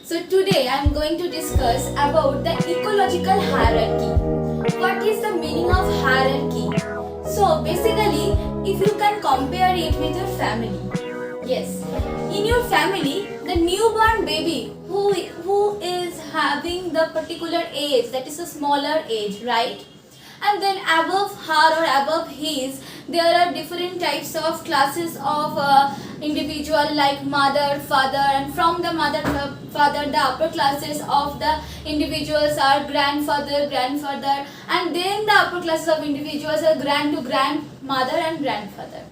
So today I am going to discuss about the ecological hierarchy. What is the meaning of hierarchy? So basically, if you can compare it with your family. Yes, in your family, the newborn baby who is having the particular age, that is a smaller age, right? And then above her or above his, there are different types of classes of individual like mother, father, and from the mother, father, the upper classes of the individuals are grandfather, grandfather, and then the upper classes of individuals are grand to grandmother and grandfather.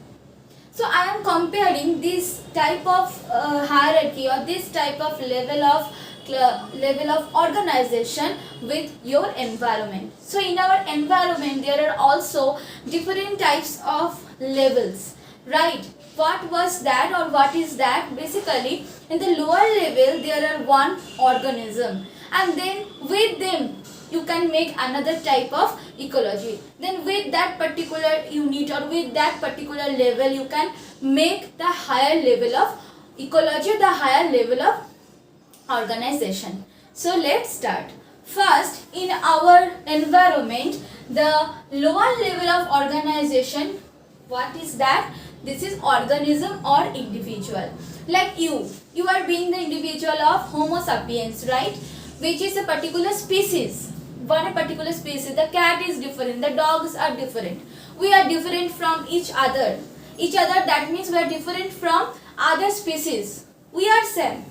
So I am comparing this type of hierarchy or this type of level of organization with your environment. So in our environment there are also different types of levels, right? What was that or what is that? Basically in the lower level there are one organism, and then with them you can make another type of ecology. Then with that particular unit or with that particular level you can make the higher level of ecology, the higher level of organization. So let's start. First, in our environment, the lower level of organization, what is that? This is organism or individual. Like you are being the individual of Homo sapiens, right? Which is a particular species. One particular species. The cat is different, the dogs are different. We are different from each other. That means we are different from other species. We are same.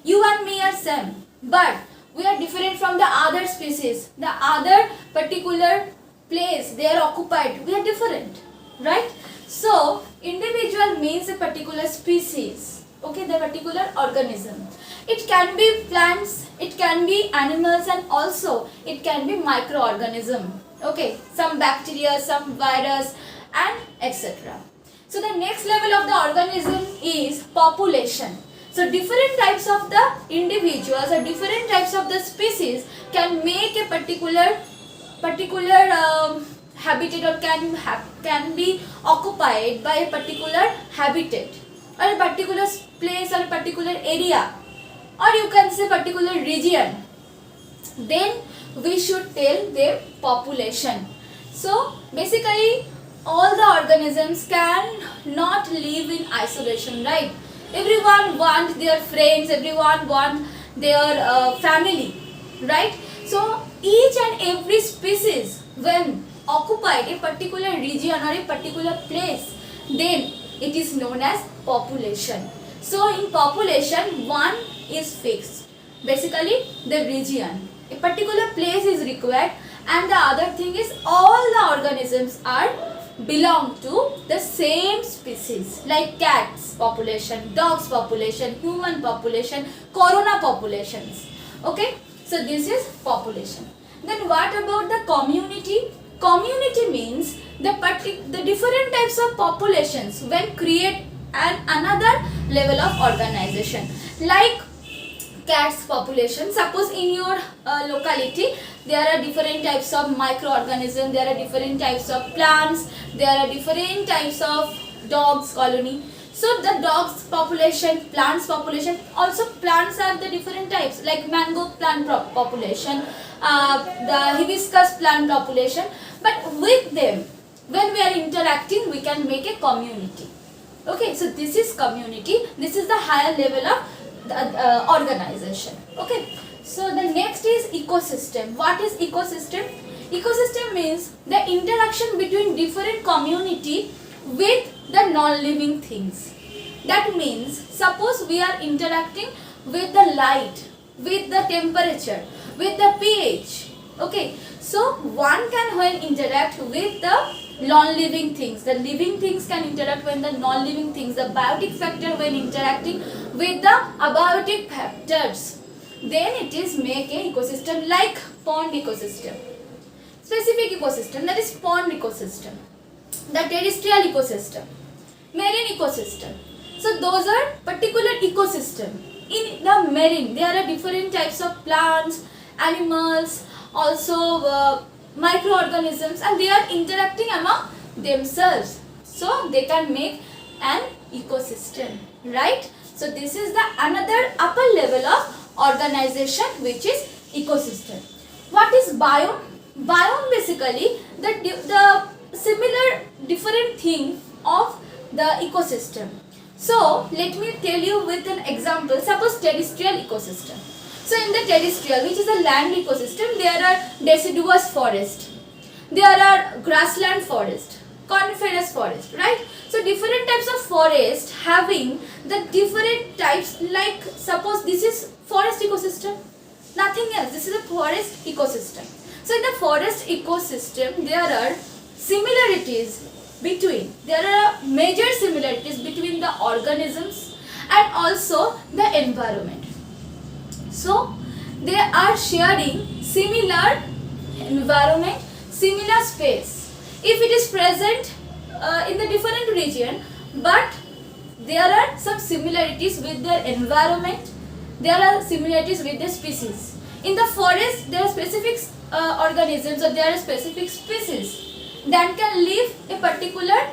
You and me are same, but we are different from the other species. The other particular place they are occupied, we are different, right? So individual means a particular species, okay, the particular organism. It can be plants, it can be animals, and also it can be microorganism, okay, some bacteria, some virus, and etc. So the next level of the organism is population. So different types of the individuals or different types of the species can make a particular habitat or can be occupied by a particular habitat or a particular place or a particular area, or you can say particular region. Then we should tell their population. So basically all the organisms can not live in isolation, right? Everyone wants their friends, everyone wants their family, right? So each and every species when occupied a particular region or a particular place, then it is known as population. So in population one is fixed, basically the region, a particular place is required, and the other thing is all the organisms are belong to the same species, like cats population, dogs population, human population, corona populations, okay. So this is population. Then what about the community? Community means the different types of populations when create another level of organization. Like cats population, suppose in your locality there are different types of microorganisms, there are different types of plants, there are different types of dogs colony. So the dogs population, plants population, also plants have the different types like mango plant population, the hibiscus plant population. But with them when we are interacting we can make a community, okay. So this is community, this is the higher level of the organization, okay. So the next is ecosystem. What is ecosystem? Ecosystem means the interaction between different community with the non-living things. That means suppose we are interacting with the light, with the temperature, with the pH, okay. So one can when interact with the non-living things, the living things can interact with the non-living things, the biotic factor when interacting with the abiotic factors, then it is make a ecosystem like pond ecosystem, specific ecosystem, that is pond ecosystem, the terrestrial ecosystem, marine ecosystem. So those are particular ecosystem. In the marine there are different types of plants, animals, also microorganisms, and they are interacting among themselves, so they can make an ecosystem, right? So this is the another upper level of organization which is ecosystem. What is biome? Biome basically the similar different thing of the ecosystem. So let me tell you with an example. Suppose terrestrial ecosystem. So in the terrestrial, which is a land ecosystem, there are deciduous forest, there are grassland forest, coniferous forest, right? So different types of forest having the different types, like suppose this is forest ecosystem, nothing else, this is a forest ecosystem. So in the forest ecosystem there are similarities between, there are major similarities between the organisms and also the environment. So they are sharing similar environment, similar space. If it is present in the different region, but there are some similarities with their environment, there are similarities with the species. In the forest, there are specific organisms or there are specific species that can live a particular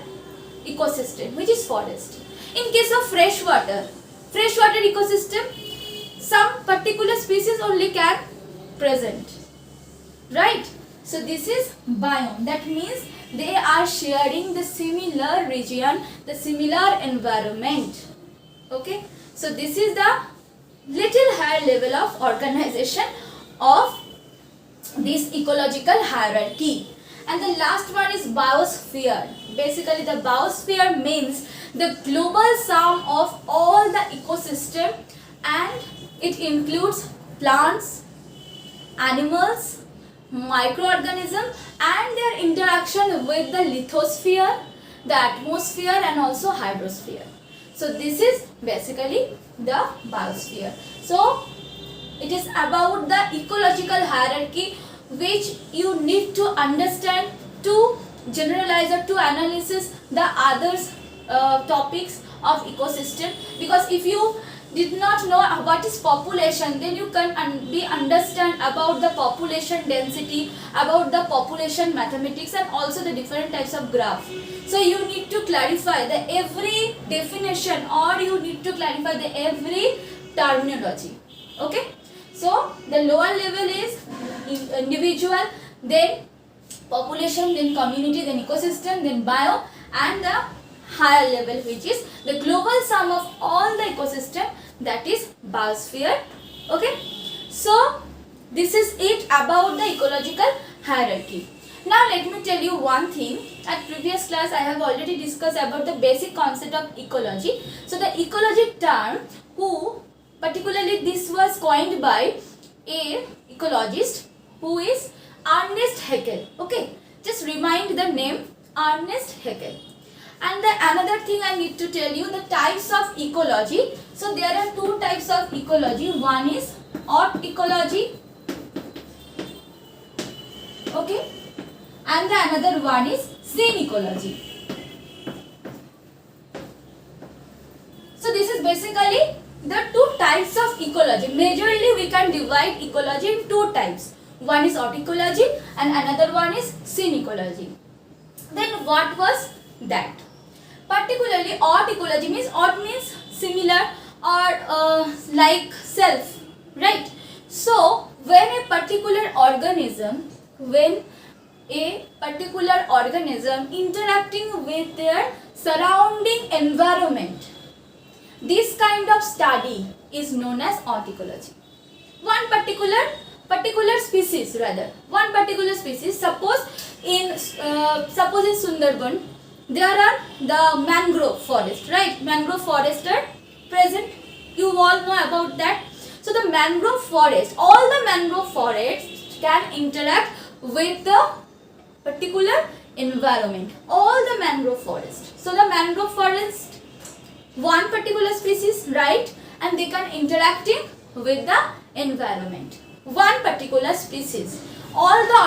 ecosystem, which is forest. In case of freshwater ecosystem, some particular species only can present, right? So this is biome. That means they are sharing the similar region, the similar environment. Okay. So this is the little higher level of organization of this ecological hierarchy. And the last one is biosphere. Basically the biosphere means the global sum of all the ecosystem, and it includes plants, animals, microorganisms and their interaction with the lithosphere, the atmosphere and also hydrosphere. So this is basically the biosphere. So it is about the ecological hierarchy which you need to understand to generalize or to analyze the others topics of ecosystem, because if you did not know what is population, then you can understand about the population density, about the population mathematics and also the different types of graph. So you need to clarify the every definition, or you need to clarify the every terminology. Okay. So the lower level is individual, then population, then community, then ecosystem, then bio, and the higher level which is the global sum of all the ecosystem, that is biosphere. Okay. So this is it about the ecological hierarchy. Now let me tell you one thing. At previous class I have already discussed about the basic concept of ecology. So the ecology term, who particularly this was coined by a ecologist who is Ernest Haeckel. Okay, just remind the name Ernest Haeckel. And the another thing I need to tell you, the types of ecology. So there are two types of ecology. One is haute ecology, okay, and the another one is scene ecology. So this is basically the two types of ecology. Majorly we can divide ecology in two types. One is haute ecology and another one is scene ecology. Then what was that? Particularly haute ecology means, haute means similar or like self, right? So when a particular organism interacting with their surrounding environment, this kind of study is known as haute ecology. One particular species, suppose in Sundarban there are the mangrove forest, right? Mangrove forest are present, you all know about that. So the mangrove forest, all the mangrove forests can interact with the particular environment, all the mangrove forest. So the mangrove forest, one particular species, right, and they can interacting with the environment, one particular species. All the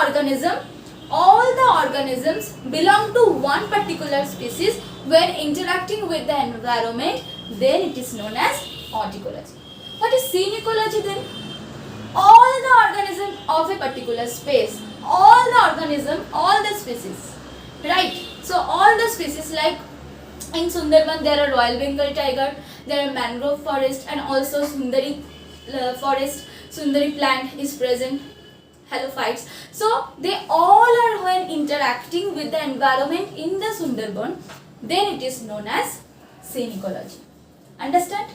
organisms belong to one particular species. When interacting with the environment, then it is known as haute ecology. What is scene ecology then? All the organisms of a particular space, all the species, right? So all the species, like in Sundarban there are Royal Bengal tiger, there are mangrove forest and also Sundari forest Sundari plant is present, halophytes. So they all are when interacting with the environment in the Sundarban, then it is known as scene ecology. Understand?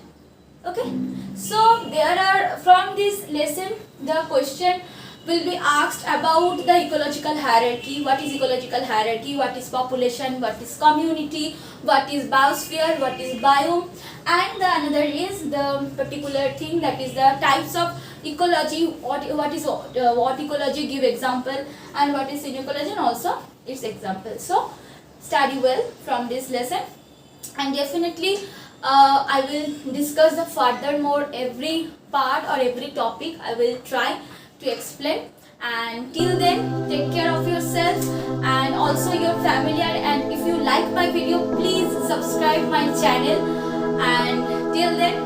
Okay. So there are, from this lesson the question will be asked about the ecological hierarchy. What is ecological hierarchy? What is population? What is community? What is biosphere? What is biome? And the another is the particular thing, that is the types of ecology. What ecology, give example, and what is ecology and also its example. So study well from this lesson, and definitely I will discuss the furthermore every part or every topic I will try to explain. And till then, take care of yourself and also your family, and if you like my video, please subscribe my channel. And till then,